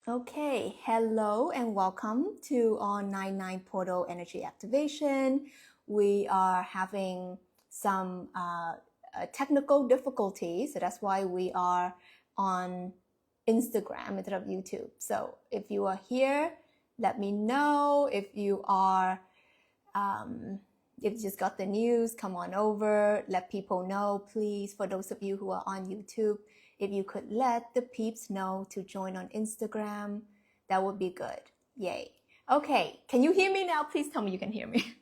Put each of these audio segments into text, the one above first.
Okay, hello and welcome to our 99 portal energy activation. We are having some technical difficulties, so that's why we are on Instagram instead of YouTube. So if you are here, let me know. If you are, if you just got the news, come on over, let people know, please. For those of you who are on YouTube, if you could let the peeps know to join on Instagram, that would be good. Yay. Okay, can you hear me now? Please tell me you can hear me.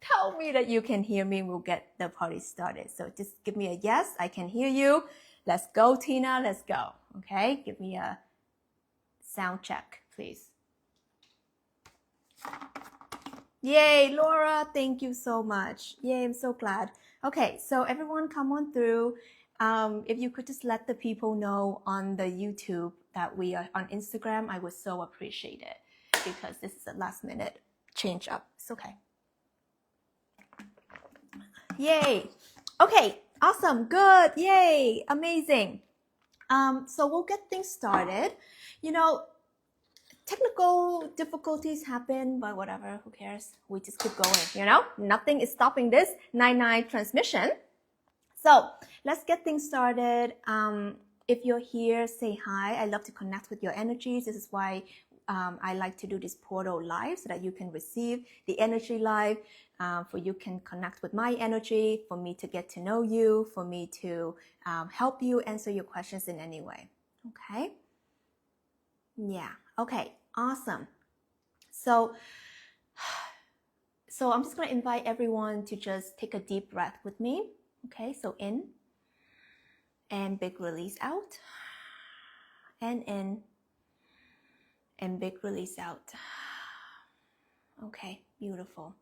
Tell me that you can hear me. We'll get the party started. So just give me a yes, I can hear you. Let's go, Tina. Let's go. Okay, give me a sound check, please. Yay, Laura, thank you so much. Yay, I'm so glad. Okay, so everyone come on through. If you could just let the people know on the YouTube that we are on Instagram, I would so appreciate it because this is a last minute change up. It's okay. Yay. Okay, awesome, good, yay, amazing. So we'll get things started. You know, technical difficulties happen, but whatever, who cares? We just keep going, Nothing is stopping this 9-9 transmission. So let's get things started. If you're here, say hi. I love to connect with your energies. This is why I like to do this portal live so that you can receive the energy live, for you can connect with my energy, for me to get to know you, for me to help you answer your questions in any way. Okay? Yeah. Okay. Awesome. So I'm just going to invite everyone to just take a deep breath with me. Okay. So in and big release out, and in and big release out. Okay. Beautiful.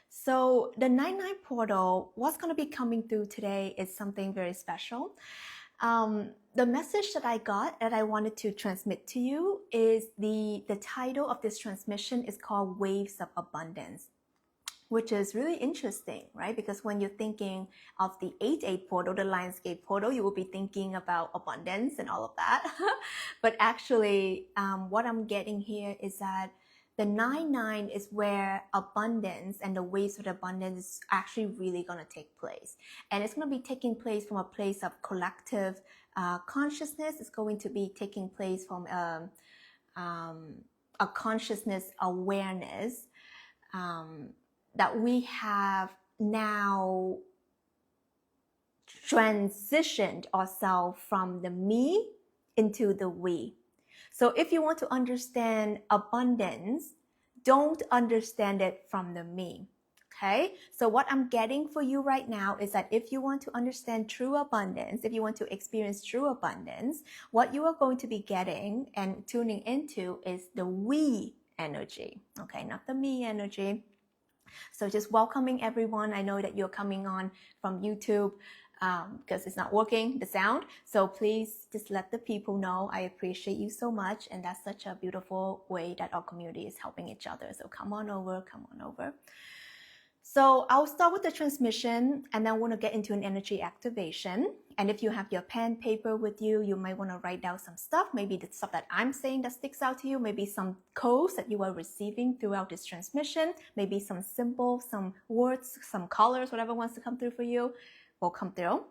So the 9-9 portal, what's going to be coming through today is something very special. The message that I got that I wanted to transmit to you is the title of this transmission is called Waves of Abundance, which is really interesting, right? Because when you're thinking of the 8-8 portal, the Lionsgate portal, you will be thinking about abundance and all of that. But actually, what I'm getting here is that the 9-9 is where abundance and the waves of abundance is actually really going to take place. And it's going to be taking place from a place of collective consciousness. It's going to be taking place from a consciousness awareness that we have now transitioned ourselves from the me into the we. So if you want to understand abundance, don't understand it from the me. Okay? So what I'm getting for you right now is that if you want to understand true abundance, if you want to experience true abundance, what you are going to be getting and tuning into is the we energy. Okay? Not the me energy. So just welcoming everyone. I know that you're coming on from YouTube because it's not working, the sound. So please just let the people know. I appreciate you so much. And that's such a beautiful way that our community is helping each other. So come on over, come on over. So I'll start with the transmission and then I want to get into an energy activation. And if you have your pen, paper with you, you might want to write down some stuff, maybe the stuff that I'm saying that sticks out to you, maybe some codes that you are receiving throughout this transmission, maybe some symbols, some words, some colors, whatever wants to come through for you will come through.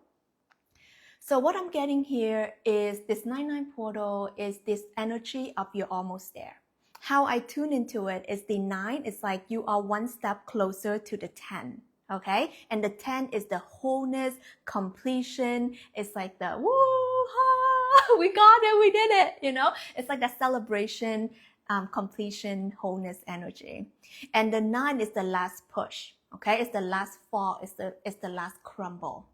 So what I'm getting here is this 9-9 portal is this energy of you're almost there. How I tune into it is the 9 is like you are one step closer to the 10. Okay. And the 10 is the wholeness, completion. It's like the woo, we got it, we did it. It's like that celebration, completion, wholeness energy. And the 9 is the last push. Okay. It's the last fall. It's the last crumble.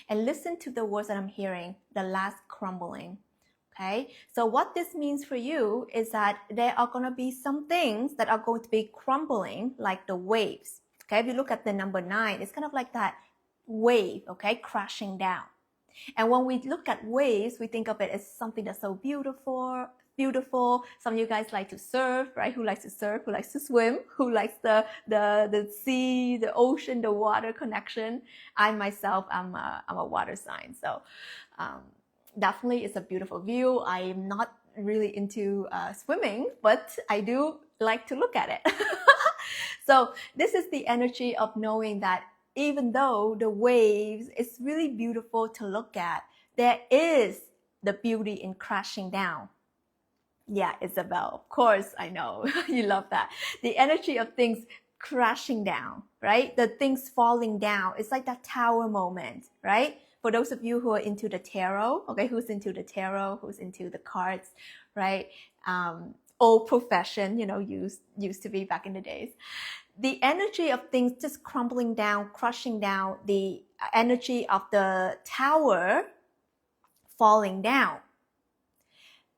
And listen to the words that I'm hearing, the last crumbling. Okay, so what this means for you is that there are going to be some things that are going to be crumbling like the waves. Okay, if you look at the number 9, it's kind of like that wave, okay, crashing down. And when we look at waves, we think of it as something that's so beautiful. Some of you guys like to surf, right? Who likes to surf? Who likes to swim? Who likes the sea, the ocean, the water connection? I myself, I'm a water sign, so definitely it's a beautiful view. I am not really into swimming, but I do like to look at it. So this is the energy of knowing that even though the waves is really beautiful to look at, there is the beauty in crashing down. Yeah, Isabel, of course, I know. You love that. The energy of things crashing down, right? The things falling down. It's like that tower moment, right? For those of you who are into the tarot, okay, who's into the tarot, who's into the cards, right? Old profession, used to be back in the days. The energy of things just crumbling down, crushing down, the energy of the tower falling down.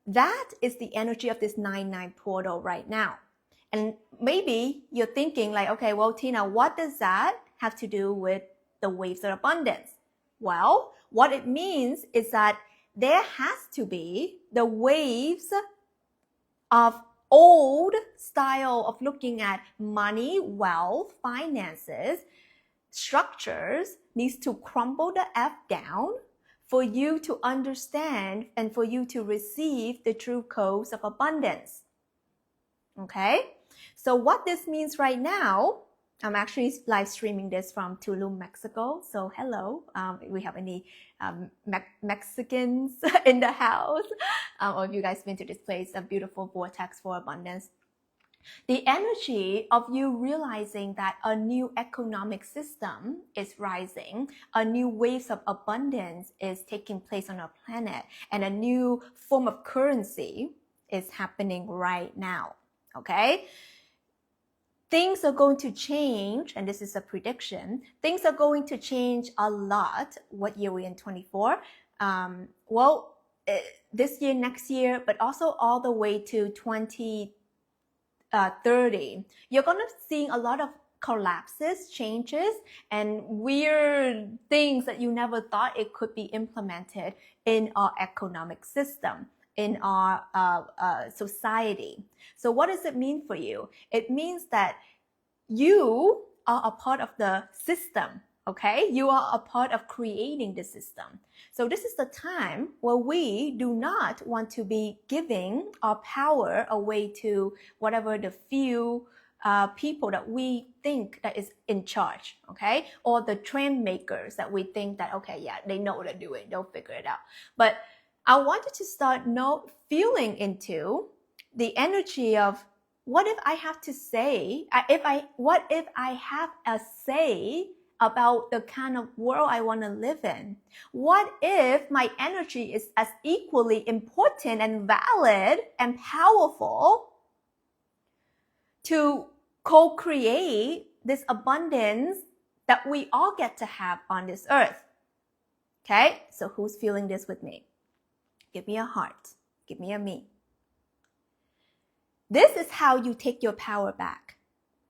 That is the energy of this 9-9 portal right now. And maybe you're thinking like, okay, well, Tina, what does that have to do with the waves of abundance? Well, what it means is that there has to be the waves of old style of looking at money, wealth, finances, structures needs to crumble the F down for you to understand and for you to receive the true codes of abundance. Okay? So what this means right now, I'm actually live streaming this from Tulum, Mexico. So hello, we have any Mexicans in the house? Or if you guys been to this place, a beautiful vortex for abundance. The energy of you realizing that a new economic system is rising, a new wave of abundance is taking place on our planet, and a new form of currency is happening right now, okay? Things are going to change, and this is a prediction, things are going to change a lot. What year are we in, 24? This year, next year, but also all the way to 2030, you're going to see a lot of collapses, changes, and weird things that you never thought it could be implemented in our economic system, in our society. So what does it mean for you? It means that you are a part of the system, okay? You are a part of creating the system. So this is the time where we do not want to be giving our power away to whatever the few people that we think that is in charge, okay? Or the trend makers that we think that, okay, yeah, they know what they're doing, they'll figure it out. But I wanted to start feeling into the energy of, what if I have to say, what if I have a say about the kind of world I want to live in? What if my energy is as equally important and valid and powerful to co-create this abundance that we all get to have on this earth? Okay, so who's feeling this with me? Give me a heart. Give me a me. This is how you take your power back,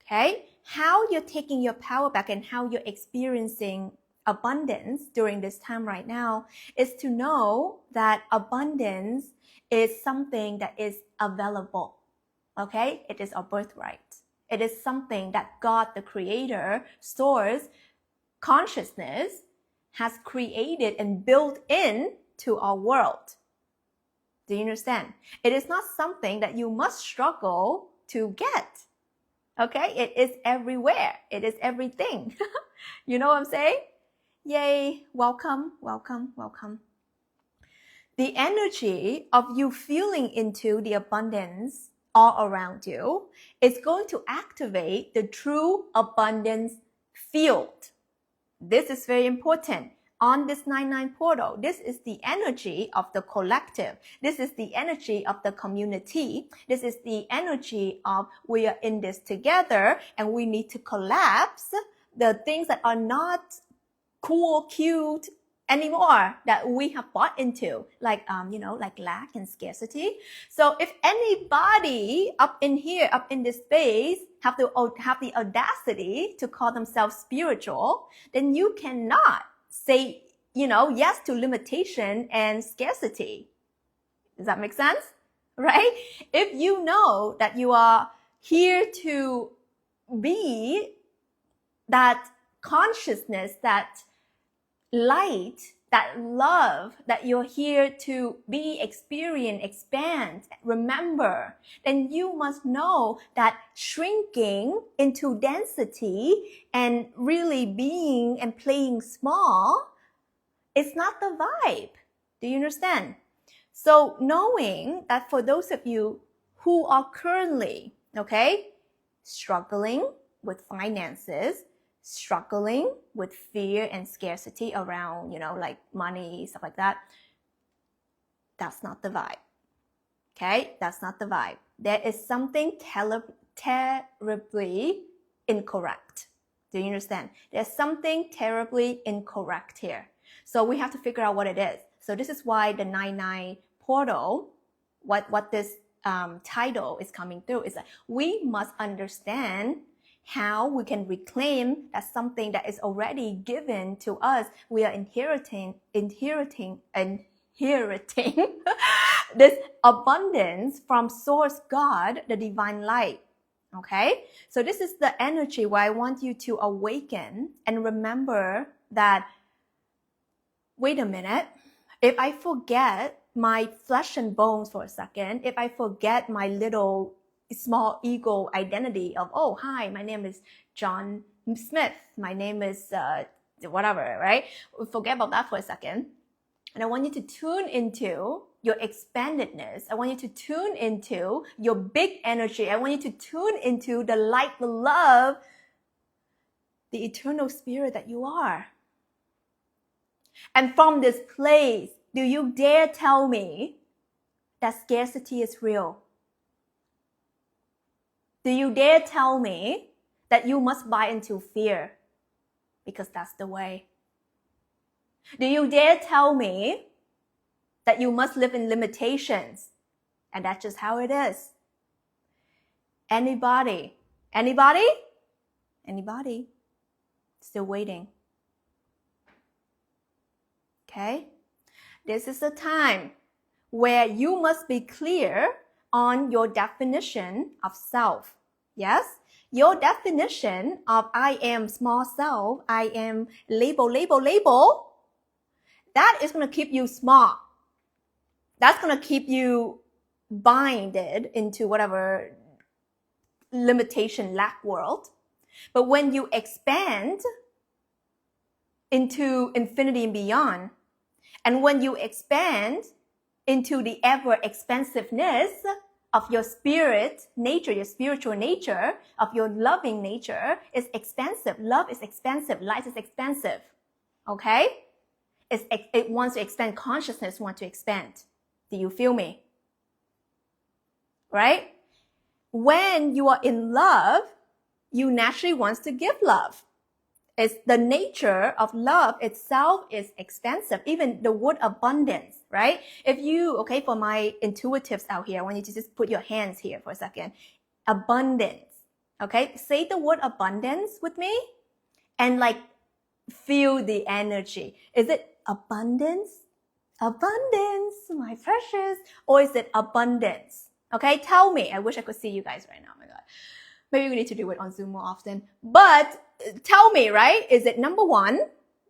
okay? How you're taking your power back and how you're experiencing abundance during this time right now is to know that abundance is something that is available, okay? It is our birthright. It is something that God, the Creator, source, consciousness, has created and built in to our world. Do you understand? It is not something that you must struggle to get. Okay? It is everywhere. It is everything. You know what I'm saying? Yay. Welcome, welcome, welcome. The energy of you feeling into the abundance all around you is going to activate the true abundance field. This is very important. On this 9-9 portal, this is the energy of the collective. This is the energy of the community. This is the energy of we are in this together and we need to collapse the things that are not cool, cute anymore that we have bought into, like lack and scarcity. So if anybody up in here, up in this space, have the audacity to call themselves spiritual, then you cannot say, yes to limitation and scarcity. Does that make sense? Right? If you know that you are here to be that consciousness, that light that love that you're here to be, experience, expand, remember, then you must know that shrinking into density and really being and playing small is not the vibe. Do you understand? So knowing that for those of you who are currently, okay, struggling with finances, struggling with fear and scarcity around, like money, stuff like that, that's not the vibe. Okay, that's not the vibe. There is something terribly incorrect. Do you understand? There's something terribly incorrect here. So we have to figure out what it is. So this is why the 99 portal, what this title is coming through is that we must understand how we can reclaim that something that is already given to us. We are inheriting this abundance from source God, the divine light. Okay, so this is the energy where I want you to awaken and remember that, wait a minute, if I forget my flesh and bones for a second, if I forget my little small ego identity of, oh, hi, my name is John Smith, my name is whatever, right? Forget about that for a second. And I want you to tune into your expandedness. I want you to tune into your big energy. I want you to tune into the light, the love, the eternal spirit that you are. And from this place, do you dare tell me that scarcity is real? Do you dare tell me that you must buy into fear? Because that's the way. Do you dare tell me that you must live in limitations? And that's just how it is. Anybody? Still waiting. Okay? This is the time where you must be clear on your definition of self. Yes? Your definition of I am small self, I am label, that is going to keep you small. That's going to keep you binded into whatever limitation lack world. But when you expand into infinity and beyond, and when you expand into the ever expansiveness of your spirit nature, your spiritual nature, of your loving nature, is expansive. Love is expansive. Light is expansive. Okay? It wants to expand. Consciousness wants to expand. Do you feel me? Right? When you are in love, you naturally want to give love. It's the nature of love itself is expansive. Even the word abundance, right? If you, okay, for my intuitives out here, I want you to just put your hands here for a second. Abundance, okay? Say the word abundance with me and like feel the energy. Is it abundance? Abundance, my precious. Or is it abundance? Okay, tell me. I wish I could see you guys right now. Oh my God. Maybe we need to do it on Zoom more often. But tell me, right? Is it number one,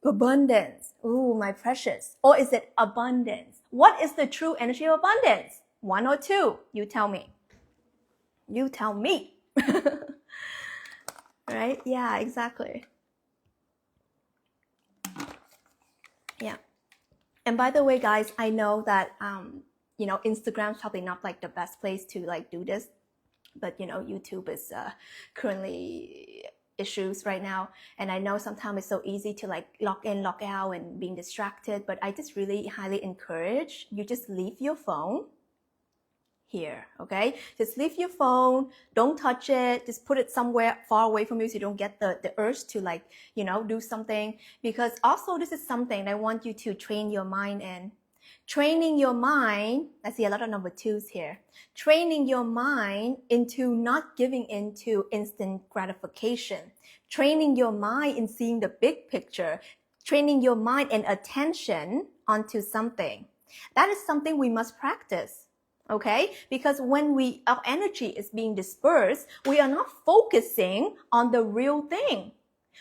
abundance? Ooh, my precious. Or is it abundance? What is the true energy of abundance? One or two? You tell me. You tell me. Right? Yeah, exactly. Yeah. And by the way, guys, I know that, Instagram's probably not like the best place to like do this. But, YouTube is currently issues right now. And I know sometimes it's so easy to like log in, log out and being distracted. But I just really highly encourage you just leave your phone here, okay? Just leave your phone. Don't touch it. Just put it somewhere far away from you so you don't get the urge to like, do something. Because also this is something I want you to train your mind in. Training your mind, I see a lot of number twos here. Training your mind into not giving into instant gratification. Training your mind in seeing the big picture. Training your mind and attention onto something. That is something we must practice. Okay? Because when our energy is being dispersed, we are not focusing on the real thing.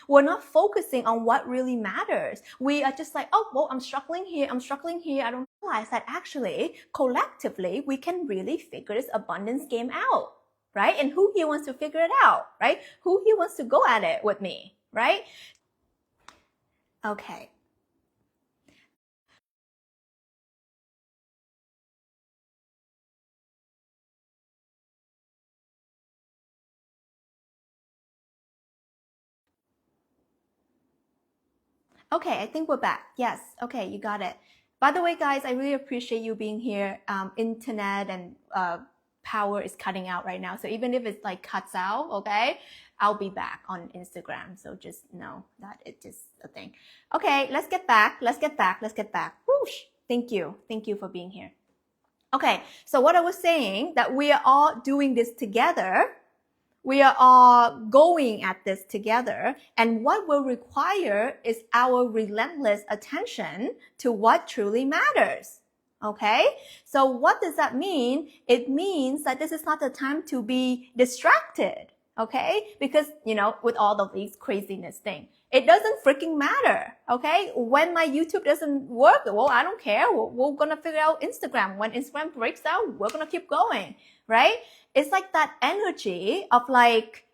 We're not focusing on what really matters. We are just like, oh, well, I'm struggling here. I don't realize that actually, collectively, we can really figure this abundance game out, right? And who here wants to figure it out, right? Who here wants to go at it with me, right? Okay. Okay, I think we're back. Yes. Okay, you got it. By the way, guys, I really appreciate you being here. Internet and power is cutting out right now. So even if it's like cuts out, okay, I'll be back on Instagram. So just know that it's just a thing. Okay, let's get back. Whoosh. Thank you. Thank you for being here. Okay, so what I was saying, that we are all doing this together. We are all going at this together, and what will require is our relentless attention to what truly matters. Okay? So what does that mean? It means that this is not the time to be distracted. Okay? Because, with all of these craziness thing, it doesn't freaking matter. Okay? When my YouTube doesn't work, well, I don't care. We're gonna figure out Instagram. When Instagram breaks out, we're gonna keep going. Right? It's like that energy of like,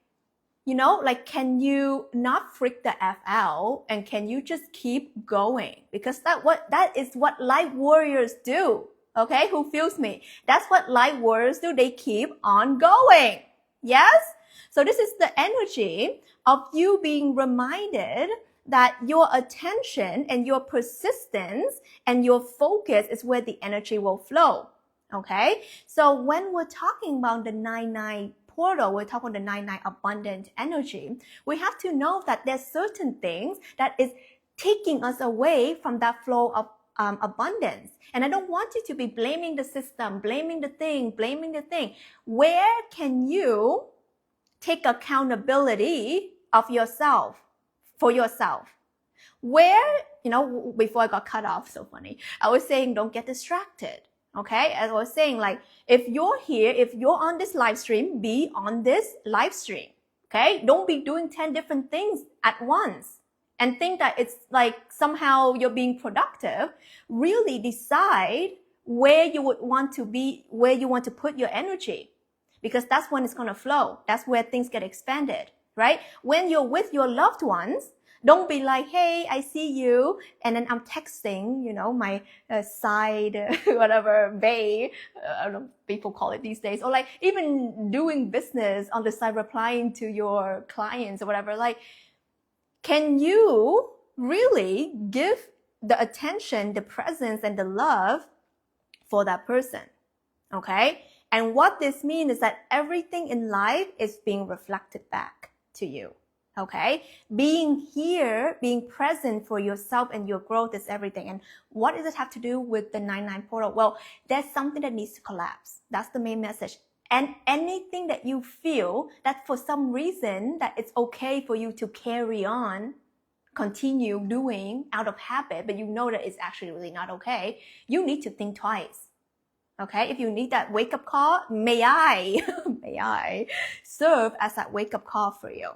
can you not freak the F out, and can you just keep going? Because that is what light warriors do. Okay, who feels me? That's what light warriors do. They keep on going. Yes? So this is the energy of you being reminded that your attention and your persistence and your focus is where the energy will flow. Okay? So when we're talking about the 9-9 portal, we're talking about the 9-9 abundant energy, we have to know that there's certain things that is taking us away from that flow of abundance. And I don't want you to be blaming the system, blaming the thing. Where can you take accountability of yourself, for yourself? Where, before I got cut off, so funny, I was saying don't get distracted. Okay, as I was saying, like, if you're here, if you're on this live stream, be on this live stream. Okay, don't be doing 10 different things at once and think that it's like somehow you're being productive. Really decide where you would want to be, where you want to put your energy, because that's when it's going to flow. That's where things get expanded, right? When you're with your loved ones, don't be like, hey, I see you, and then I'm texting, my side, whatever, bae, I don't know, people call it these days, or like even doing business on the side, replying to your clients or whatever. Like, can you really give the attention, the presence, and the love for that person? Okay? And what this means is that everything in life is being reflected back to you. Okay? Being here, being present for yourself and your growth is everything. And what does it have to do with the 9-9 portal? Well, there's something that needs to collapse. That's the main message. And anything that you feel that for some reason that it's okay for you to carry on, continue doing out of habit, but you know that it's actually really not okay, you need to think twice. Okay, if you need that wake-up call, may I serve as that wake-up call for you.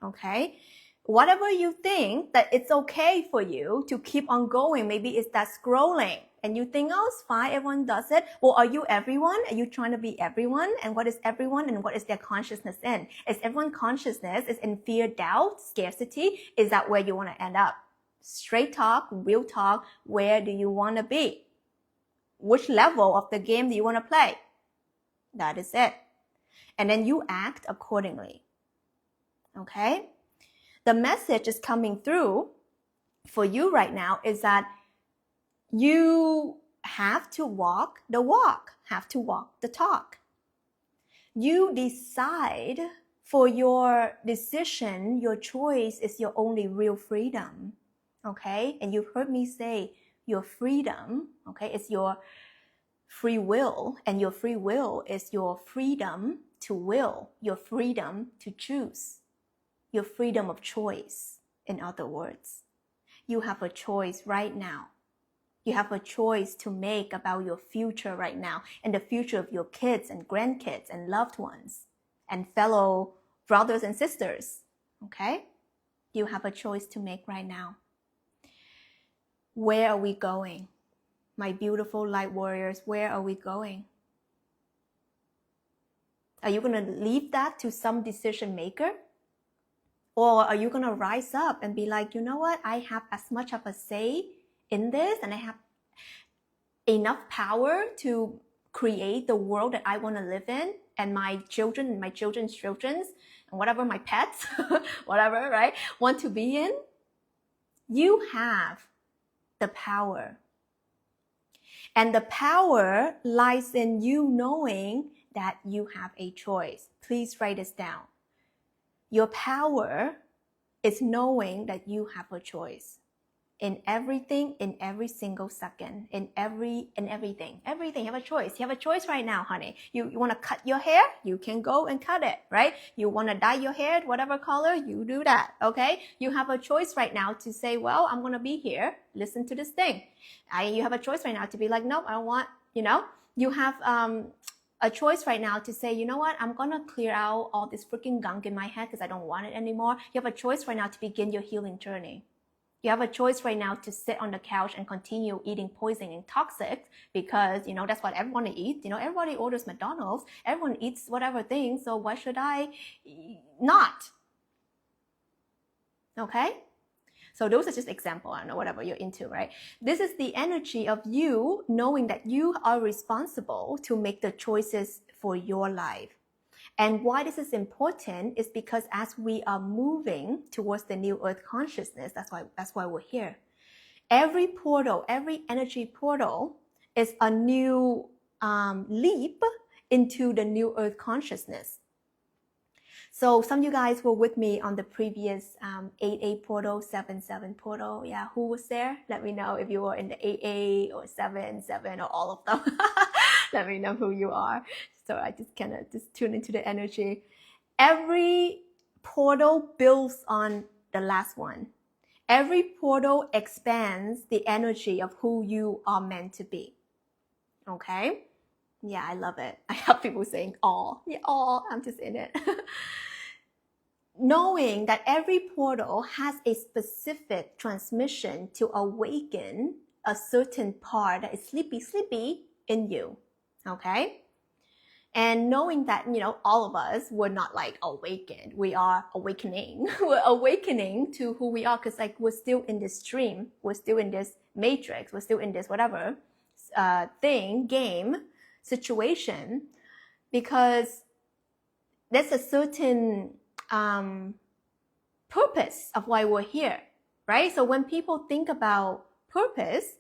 Okay, whatever you think that it's okay for you to keep on going, maybe it's that scrolling, and you think, oh, it's fine, everyone does it. Well, are you everyone? Are you trying to be everyone? And what is everyone, and what is their consciousness in? Is everyone consciousness is in fear, doubt, scarcity? Is that where you want to end up? Straight talk, real talk, where do you want to be? Which level of the game do you want to play? That is it. And then you act accordingly. Okay? The message is coming through for you right now is that you have to walk the walk, have to walk the talk. You decide, for your decision, your choice is your only real freedom. Okay? And you've heard me say your freedom, okay, it's your free will, and your free will is your freedom to will, your freedom to choose, your freedom of choice. In other words, you have a choice right now. You have a choice to make about your future right now, and the future of your kids and grandkids and loved ones and fellow brothers and sisters. Okay? You have a choice to make right now. Where are we going? My beautiful light warriors, where are we going? Are you going to leave that to some decision maker? Or are you going to rise up and be like, you know what? I have as much of a say in this, and I have enough power to create the world that I want to live in, and my children and my children's children's and whatever, my pets, whatever, right, want to be in. You have the power. And the power lies in you knowing that you have a choice. Please write this down. Your power is knowing that you have a choice in everything, in every single second, in everything. Everything, you have a choice. You have a choice right now, honey. You want to cut your hair? You can go and cut it, right? You want to dye your hair, whatever color, you do that, okay? You have a choice right now to say, well, I'm going to be here, listen to this thing. You have a choice right now to be like, nope, I don't want, you have a choice right now to say, you know what, I'm going to clear out all this freaking gunk in my head because I don't want it anymore. You have a choice right now to begin your healing journey. You have a choice right now to sit on the couch and continue eating poison and toxic because, that's what everyone eats. Everybody orders McDonald's. Everyone eats whatever thing. So why should I not? Okay? So those are just examples. I don't know, whatever you're into, right? This is the energy of you knowing that you are responsible to make the choices for your life. And why this is important is because as we are moving towards the new earth consciousness, that's why we're here. Every portal, every energy portal is a new leap into the new earth consciousness. So some of you guys were with me on the previous 8-8 portal, 7-7 portal. Yeah, who was there? Let me know if you were in the 8-8 or 7-7 or all of them. Let me know who you are. So I just kind of just tune into the energy. Every portal builds on the last one. Every portal expands the energy of who you are meant to be. Okay? Yeah, I love it. I have people saying, "Oh, yeah, oh, I'm just in it." Knowing that every portal has a specific transmission to awaken a certain part that is sleepy in you. Okay? And knowing that, all of us were not like awakened. We are awakening. We're awakening to who we are because we're still in this dream. We're still in this matrix. We're still in this whatever game, situation, because there's a certain purpose of why we're here, right? So when people think about purpose,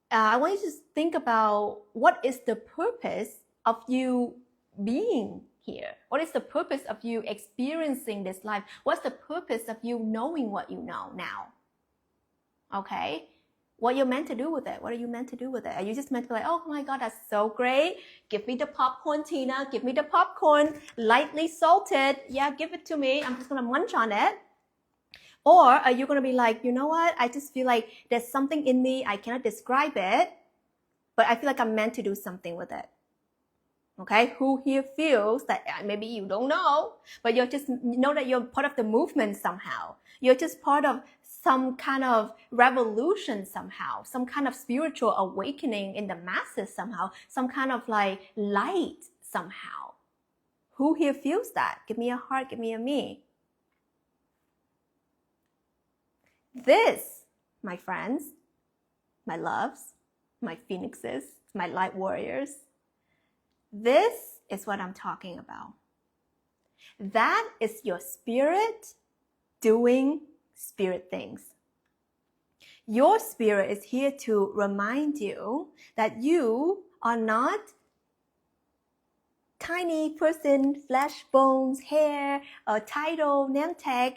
I want you to think about what is the purpose of you being here? What is the purpose of you experiencing this life? What's the purpose of you knowing what you know now? Okay? What you're meant to do with it? What are you meant to do with it? Are you just meant to be like, oh my God, that's so great. Give me the popcorn, Tina. Give me the popcorn, lightly salted. Yeah, give it to me. I'm just going to munch on it. Or are you going to be like, you know what? I just feel like there's something in me. I cannot describe it, but I feel like I'm meant to do something with it. Okay? Who here feels that maybe you don't know, but you just know that you're part of the movement somehow. You're just part of some kind of revolution somehow, some kind of spiritual awakening in the masses somehow, some kind of like light somehow. Who here feels that? Give me a heart, give me a me. This, my friends, my loves, my phoenixes, my light warriors, this is what I'm talking about. That is your spirit doing spirit things. Your spirit is here to remind you that you are not tiny person, flesh, bones, hair, a title, name tag.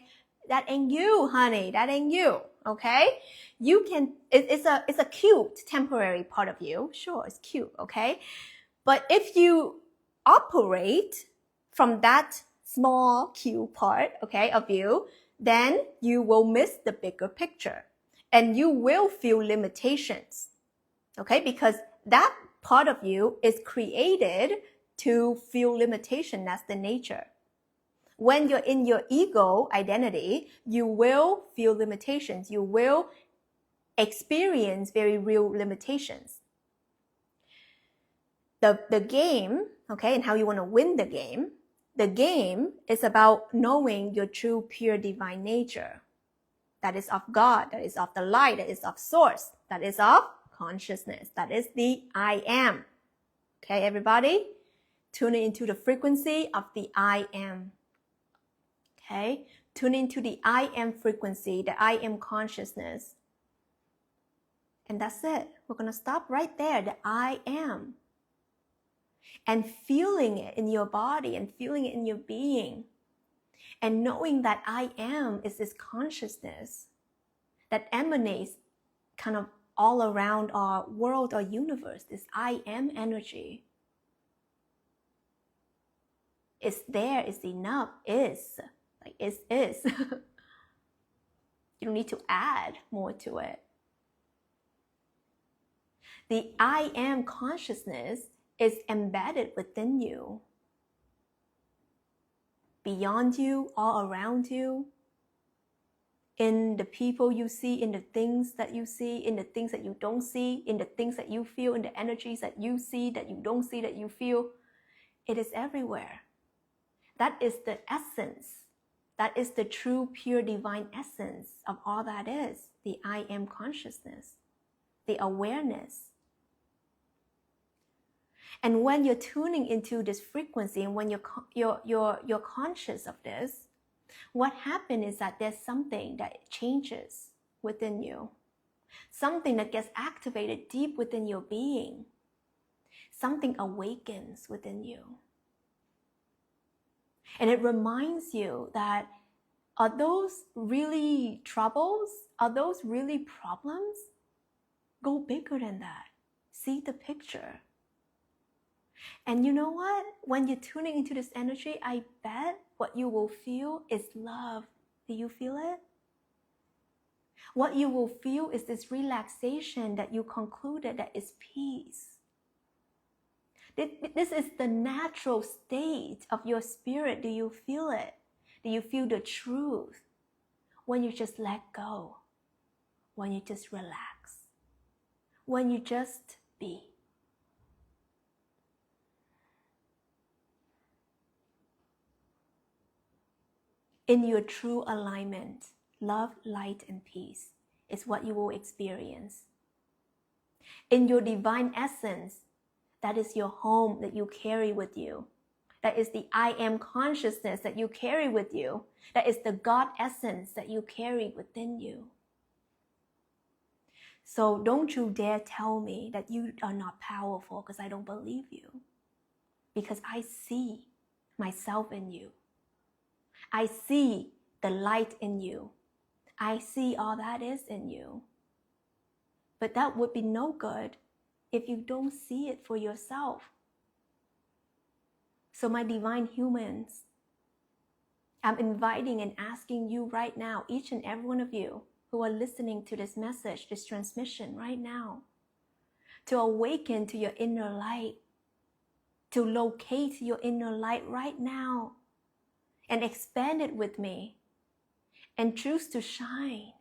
That ain't you, honey. That ain't you. Okay? You can, it's a cute temporary part of you. Sure, it's cute. Okay? But if you operate from that small, cute part, okay, of you, then you will miss the bigger picture and you will feel limitations. Okay? Because that part of you is created to feel limitation. That's the nature. When you're in your ego identity, you will feel limitations. You will experience very real limitations. The game, okay, and how you want to win the game is about knowing your true pure divine nature. That is of God, that is of the light, that is of source, that is of consciousness, that is the I am. Okay, everybody? Tuning into the frequency of the I am. Okay? Tune into the I am frequency, the I am consciousness. And that's it. We're going to stop right there, the I am. And feeling it in your body and feeling it in your being. And knowing that I am is this consciousness that emanates kind of all around our world or universe, this I am energy. It's there, it's enough, is. Like is. You don't need to add more to it. The I am consciousness is embedded within you, beyond you, all around you, in the people you see, in the things that you see, in the things that you don't see, in the things that you feel, in the energies that you see, that you don't see, that you feel. It is everywhere. That is the essence. That is the true, pure, divine essence of all that is, the I am consciousness, the awareness. And when you're tuning into this frequency and when you're conscious of this, what happens is that there's something that changes within you. Something that gets activated deep within your being. Something awakens within you. And it reminds you that, are those really troubles? Are those really problems? Go bigger than that. See the picture. And you know what? When you're tuning into this energy, I bet what you will feel is love. Do you feel it? What you will feel is this relaxation that you concluded that is peace. This is the natural state of your spirit. Do you feel it? Do you feel the truth? When you just let go. When you just relax. When you just be. In your true alignment, love, light, and peace is what you will experience. In your divine essence, that is your home that you carry with you. That is the I am consciousness that you carry with you. That is the God essence that you carry within you. So don't you dare tell me that you are not powerful, because I don't believe you. Because I see myself in you. I see the light in you. I see all that is in you. But that would be no good if you don't see it for yourself. So my divine humans, I'm inviting and asking you right now, each and every one of you who are listening to this message, this transmission right now, to awaken to your inner light, to locate your inner light right now and expand it with me and choose to shine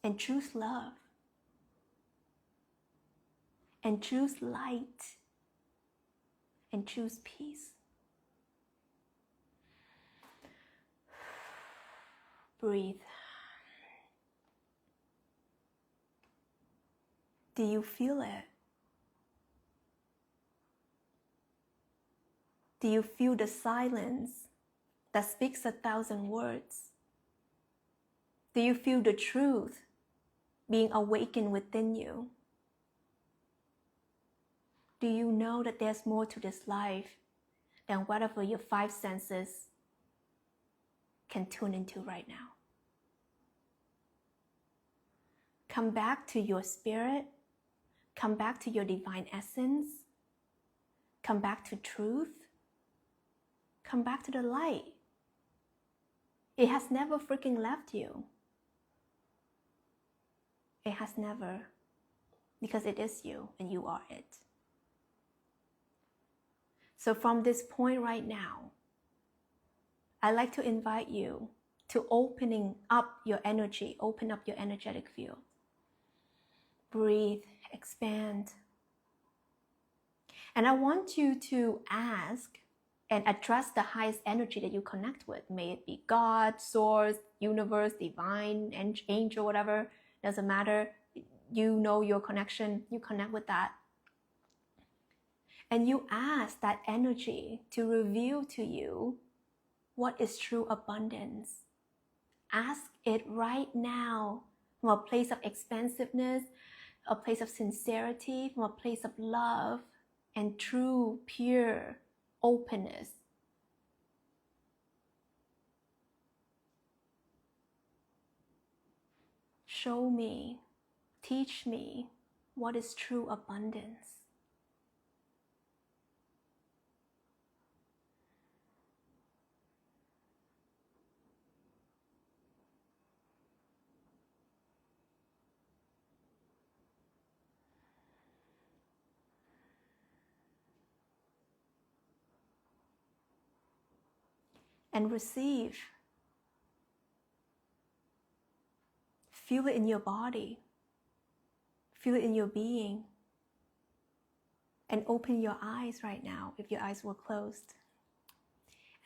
and choose love and choose light and choose peace. Breathe. Do you feel it? Do you feel the silence that speaks 1,000 words? Do you feel the truth being awakened within you? Do you know that there's more to this life than whatever your 5 senses can tune into right now? Come back to your spirit. Come back to your divine essence. Come back to truth. Come back to the light. It has never freaking left you. It has never, because it is you and you are it. So from this point right now, I'd like to invite you to opening up your energy, open up your energetic field. Breathe, expand. And I want you to ask and address the highest energy that you connect with. May it be God, source, universe, divine, angel, whatever. Doesn't matter. You know your connection. You connect with that. And you ask that energy to reveal to you what is true abundance. Ask it right now from a place of expansiveness, a place of sincerity, from a place of love and true, pure openness. Show me, teach me what is true abundance. And receive. Feel it in your body. Feel it in your being. And open your eyes right now if your eyes were closed.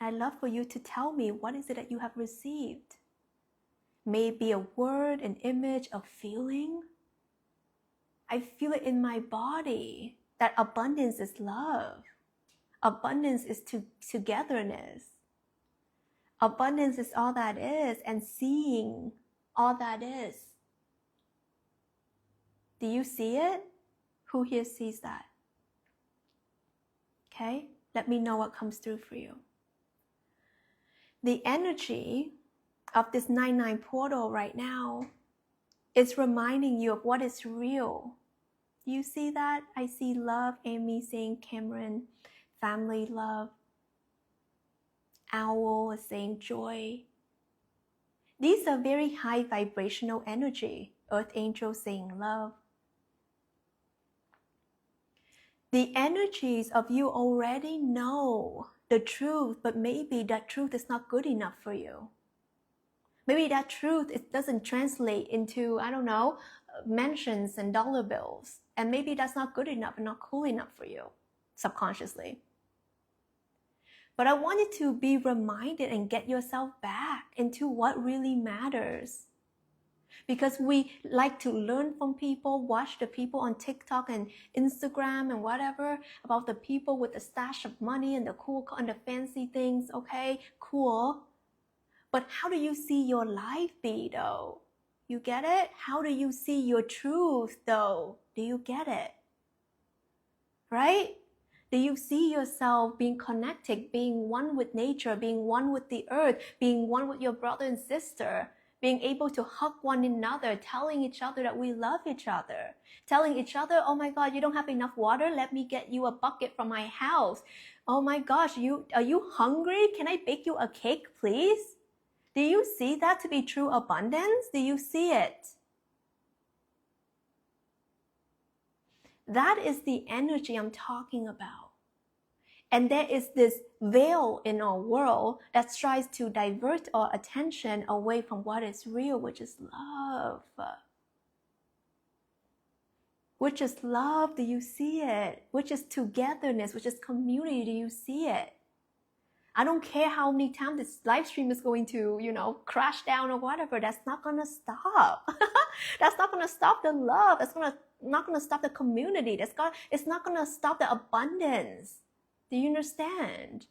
And I'd love for you to tell me, what is it that you have received? May it be a word, an image, a feeling. I feel it in my body that abundance is love. Abundance is togetherness. Abundance is all that is, and seeing all that is. Do you see it? Who here sees that? Okay, let me know what comes through for you. The energy of this 9-9 portal right now is reminding you of what is real. Do you see that? I see love, Amy saying Cameron, family love. Owl is saying joy. These are very high vibrational energy. Earth angel saying love. The energies of you already know the truth, but maybe that truth is not good enough for you. Maybe that truth, it doesn't translate into, I don't know, mansions and dollar bills. And maybe that's not good enough and not cool enough for you, subconsciously. But I want you to be reminded and get yourself back into what really matters. Because we like to learn from people, watch the people on TikTok and Instagram and whatever, about the people with the stash of money and the cool and the fancy things. Okay, cool. But how do you see your life be though? You get it? How do you see your truth though? Do you get it? Right? Do you see yourself being connected, being one with nature, being one with the earth, being one with your brother and sister, being able to hug one another, telling each other that we love each other, telling each other, oh my God, you don't have enough water? Let me get you a bucket from my house. Oh my gosh, are you hungry? Can I bake you a cake, please? Do you see that to be true abundance? Do you see it? That is the energy I'm talking about. And there is this veil in our world that tries to divert our attention away from what is real, which is love. Which is love, do you see it? Which is togetherness, which is community, do you see it? I don't care how many times this live stream is going to, crash down or whatever. That's not going to stop. That's not going to stop the love. That's not going to stop the community. It's not going to stop the abundance. Do you understand?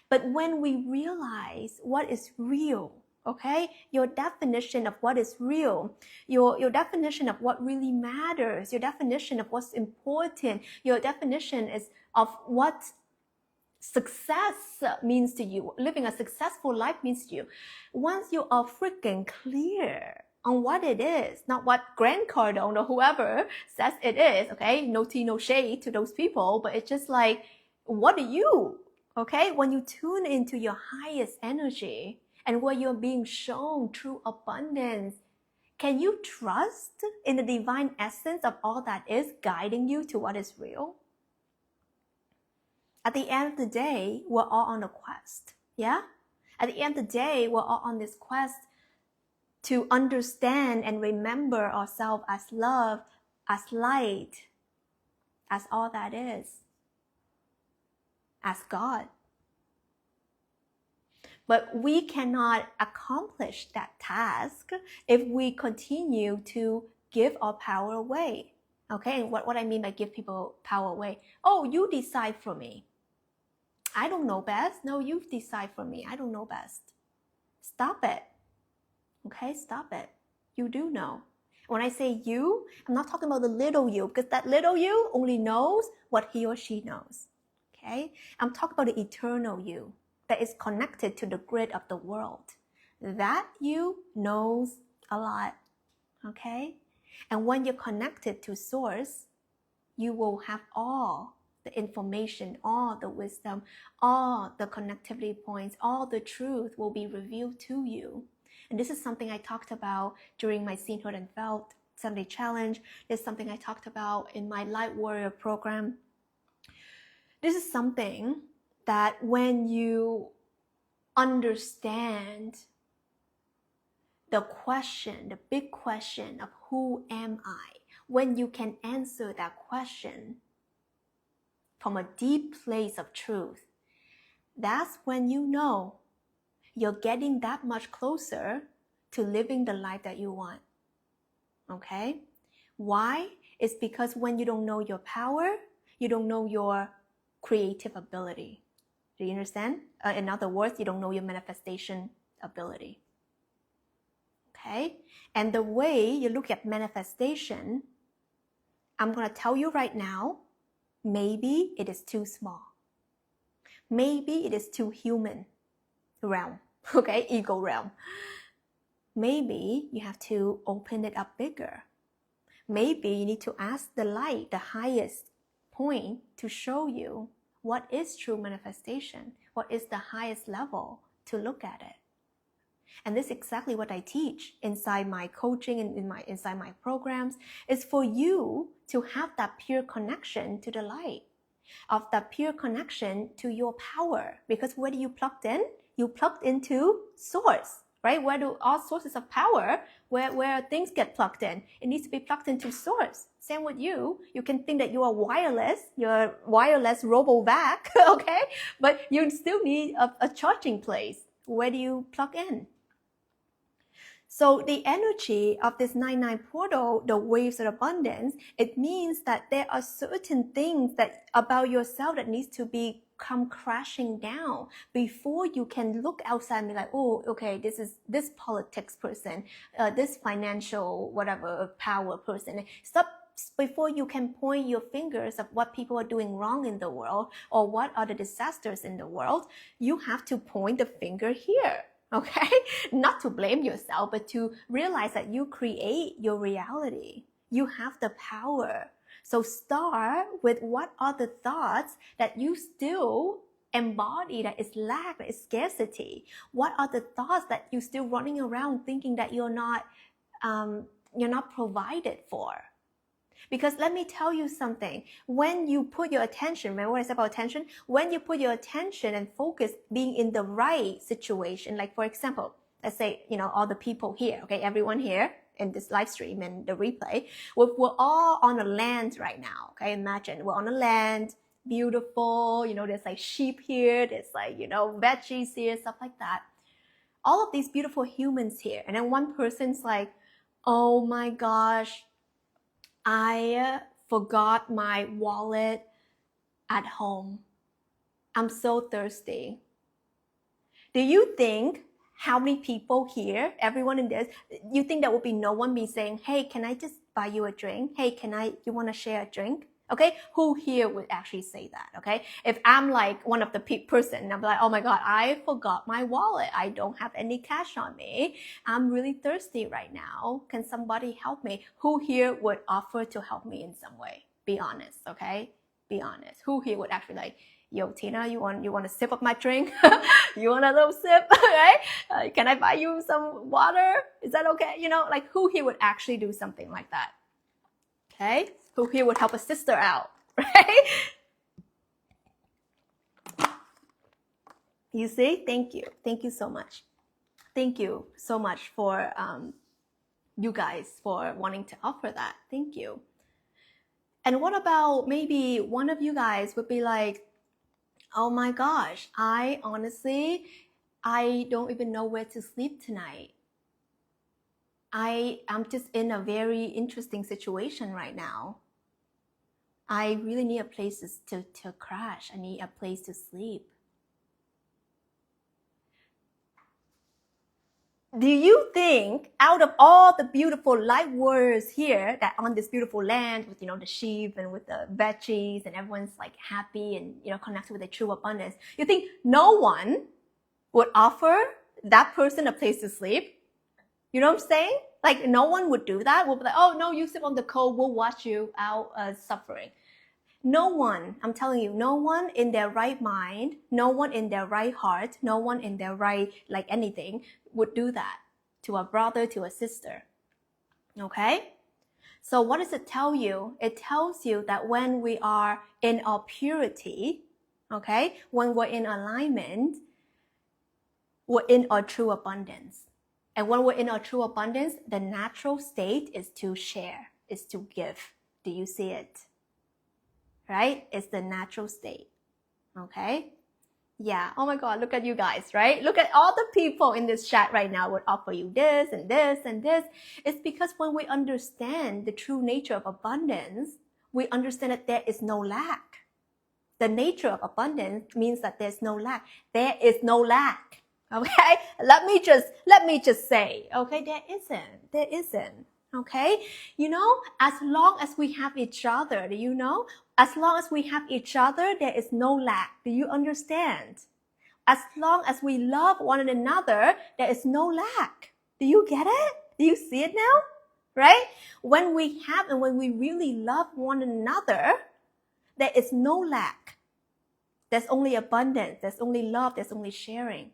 But when we realize what is real, okay, your definition of what is real, your definition of what really matters, your definition of what's important, your definition is of what success means to you, living a successful life means to you. Once you are freaking clear on what it is, not what Grant Cardone or whoever says it is, okay? No tea, no shade to those people, but it's just like, what are you, okay? When you tune into your highest energy and where you're being shown true abundance, can you trust in the divine essence of all that is guiding you to what is real? At the end of the day, we're all on a quest. Yeah? At the end of the day, we're all on this quest to understand and remember ourselves as love, as light, as all that is, as God. But we cannot accomplish that task if we continue to give our power away. Okay, and what I mean by give people power away, oh, you decide for me. I don't know best. No, you decide for me. I don't know best. Stop it. Okay, stop it. You do know. When I say you, I'm not talking about the little you, because that little you only knows what he or she knows. Okay, I'm talking about the eternal you that is connected to the grid of the world. That you knows a lot. Okay, and when you're connected to source, you will have all the information, all the wisdom, all the connectivity points, all the truth will be revealed to you. And this is something I talked about during my Seen, Heard, and Felt 7-Day Challenge. This is something I talked about in my Light Warrior program. This is something that when you understand the question, the big question of who am I, when you can answer that question from a deep place of truth, that's when you know you're getting that much closer to living the life that you want. Okay? Why? It's because when you don't know your power, you don't know your creative ability. Do you understand? In other words, you don't know your manifestation ability. Okay? And the way you look at manifestation, I'm going to tell you right now, maybe it is too small. Maybe it is too human realm, okay, ego realm. Maybe you have to open it up bigger. Maybe you need to ask the light, the highest point, to show you what is true manifestation, what is the highest level to look at it. And this is exactly what I teach inside my coaching and inside my programs, is for you to have that pure connection to the light, of that pure connection to your power. Because where do you plugged in? You plugged into source, right? Where do all sources of power, where things get plugged in? It needs to be plugged into source. Same with you. You can think that you are wireless, you're wireless robo-vac, okay? But you still need a charging place. Where do you plug in? So the energy of this 99 portal, the waves of abundance, it means that there are certain things that about yourself that needs to come crashing down before you can look outside and be like, oh, okay, this is this politics person, this financial whatever power person. Stop before you can point your fingers of what people are doing wrong in the world or what are the disasters in the world. You have to point the finger here. Okay? Not to blame yourself, but to realize that you create your reality. You have the power. So start with what are the thoughts that you still embody that is lack, that is scarcity. What are the thoughts that you're still running around thinking that you're not provided for? Because let me tell you something, when you put your attention, remember what I said about attention? When you put your attention and focus being in the right situation, like for example, let's say, all the people here, okay, everyone here in this live stream and the replay, we're all on a land right now, okay? Imagine we're on a land, beautiful, there's like sheep here, there's like, veggies here, stuff like that. All of these beautiful humans here. And then one person's like, oh my gosh, I forgot my wallet at home. I'm so thirsty. Do you think how many people here, everyone in this, you think there will be no one be saying, hey, can I just buy you a drink? Hey, you want to share a drink? Okay, who here would actually say that? Okay, if I'm like one of the person, I'm like, oh my God, I forgot my wallet. I don't have any cash on me. I'm really thirsty right now. Can somebody help me? Who here would offer to help me in some way? Be honest, okay? Be honest. Who here would actually like, yo, Tina, you want a sip of my drink? You want a little sip, right? Can I buy you some water? Is that okay? Like who here would actually do something like that? Okay, who here would help a sister out, right? You see? Thank you. Thank you so much. Thank you so much for you guys for wanting to offer that. Thank you. And what about maybe one of you guys would be like, oh my gosh, I don't even know where to sleep tonight. I'm just in a very interesting situation right now. I really need a place to crash. I need a place to sleep. Do you think out of all the beautiful light warriors here that on this beautiful land with, the sheep and with the veggies and everyone's like happy and, connected with the true abundance, you think no one would offer that person a place to sleep? You know what I'm saying? Like no one would do that. We'll be like, oh no, you sit on the cold, we'll watch you out suffering. No one, I'm telling you, no one in their right mind, no one in their right heart, no one in their right, like anything, would do that to a brother, to a sister. Okay? So what does it tell you? It tells you that when we are in our purity, okay, when we're in alignment, we're in our true abundance. And when we're in our true abundance, the natural state is to share, is to give. Do you see it? Right? It's the natural state. Okay? Yeah. Oh my God, look at you guys, right? Look at all the people in this chat right now would offer you this and this and this. It's because when we understand the true nature of abundance, we understand that there is no lack. The nature of abundance means that there's no lack. There is no lack. Okay? Let me just say, okay, there isn't. Okay? As long as we have each other, as long as we have each other, there is no lack. Do you understand? As long as we love one another, there is no lack. Do you get it? Do you see it now? Right? When we have and when we really love one another, there is no lack. There's only abundance. There's only love. There's only sharing.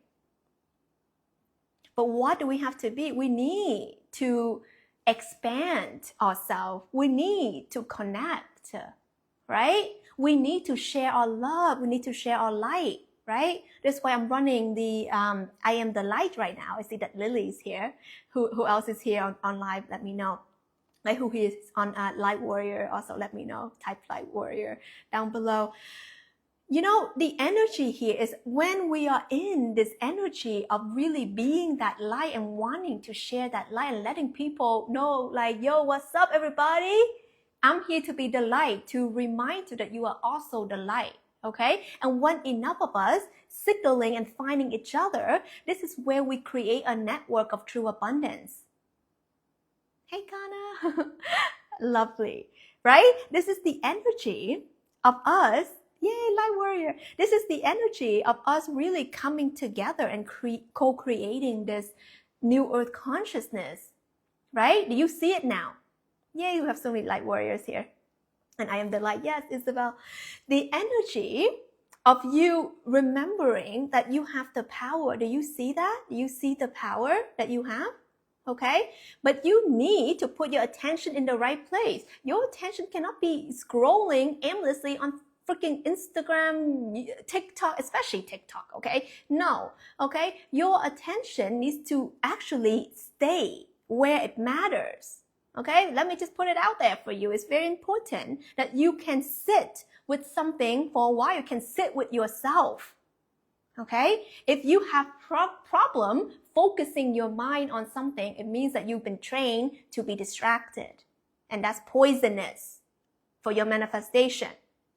But what do we have to be? We need to expand ourselves. We need to connect, right? We need to share our love. We need to share our light, right? That's why I'm running the I Am the Light right now. I see that Lily's here. Who else is here on live? Let me know. Like who is on Light Warrior, also let me know. Type Light Warrior down below. The energy here is when we are in this energy of really being that light and wanting to share that light and letting people know, like, yo, what's up, everybody? I'm here to be the light, to remind you that you are also the light, okay? And when enough of us signaling and finding each other, this is where we create a network of true abundance. Hey, Ghana. Lovely, right? This is the energy of us. Yay, Light Warrior. This is the energy of us really coming together and co-creating this new earth consciousness, right? Do you see it now? Yay, you have so many Light Warriors here. And I am the light. Yes, Isabel. The energy of you remembering that you have the power. Do you see that? Do you see the power that you have? Okay? But you need to put your attention in the right place. Your attention cannot be scrolling aimlessly on freaking Instagram, TikTok, especially TikTok, okay? No, okay? Your attention needs to actually stay where it matters, okay? Let me just put it out there for you. It's very important that you can sit with something for a while. You can sit with yourself, okay? If you have problem focusing your mind on something, it means that you've been trained to be distracted. And that's poisonous for your manifestation.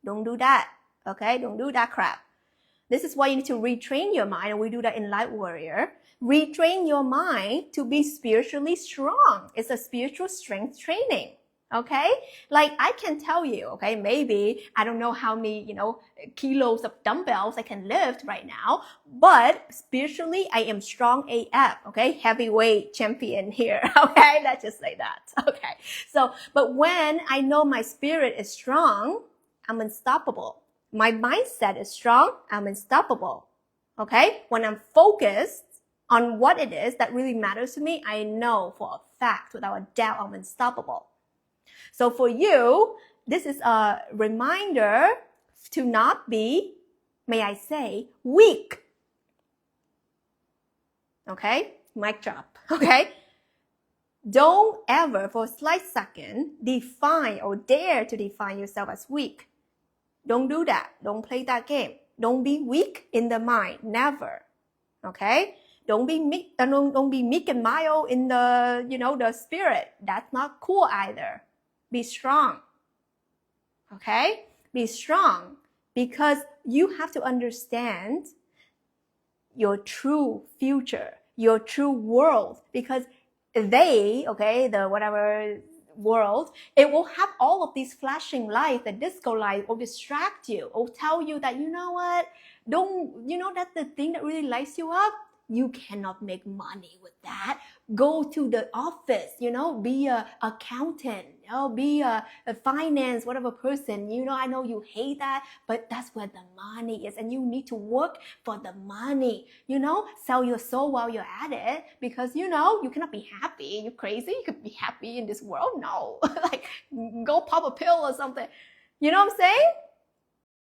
Don't do that, okay? Don't do that crap. This is why you need to retrain your mind, and we do that in Light Warrior. Retrain your mind to be spiritually strong. It's a spiritual strength training, okay? Like I can tell you, okay, maybe I don't know how many, kilos of dumbbells I can lift right now, but spiritually I am strong AF, okay? Heavyweight champion here, okay? Let's just say that, okay? So, but when I know my spirit is strong, I'm unstoppable. My mindset is strong, I'm unstoppable, okay? When I'm focused on what it is that really matters to me, I know for a fact, without a doubt, I'm unstoppable. So for you, this is a reminder to not be, may I say, weak. Okay? Mic drop. Okay? Don't ever for a slight second define or dare to define yourself as weak. Don't do that. Don't play that game. Don't be weak in the mind. Never. Okay? Don't be meek and mild in the, the spirit. That's not cool either. Be strong. Okay? Be strong because you have to understand your true future, your true world, because the whatever world, it will have all of these flashing lights, the disco light will distract you, will tell you that, that's the thing that really lights you up. You cannot make money with that. Go to the office, be a accountant, be a finance, whatever person. I know you hate that, but that's where the money is. And you need to work for the money, sell your soul while you're at it, because, you cannot be happy. You crazy? You could be happy in this world? No. Like, go pop a pill or something. You know what I'm saying?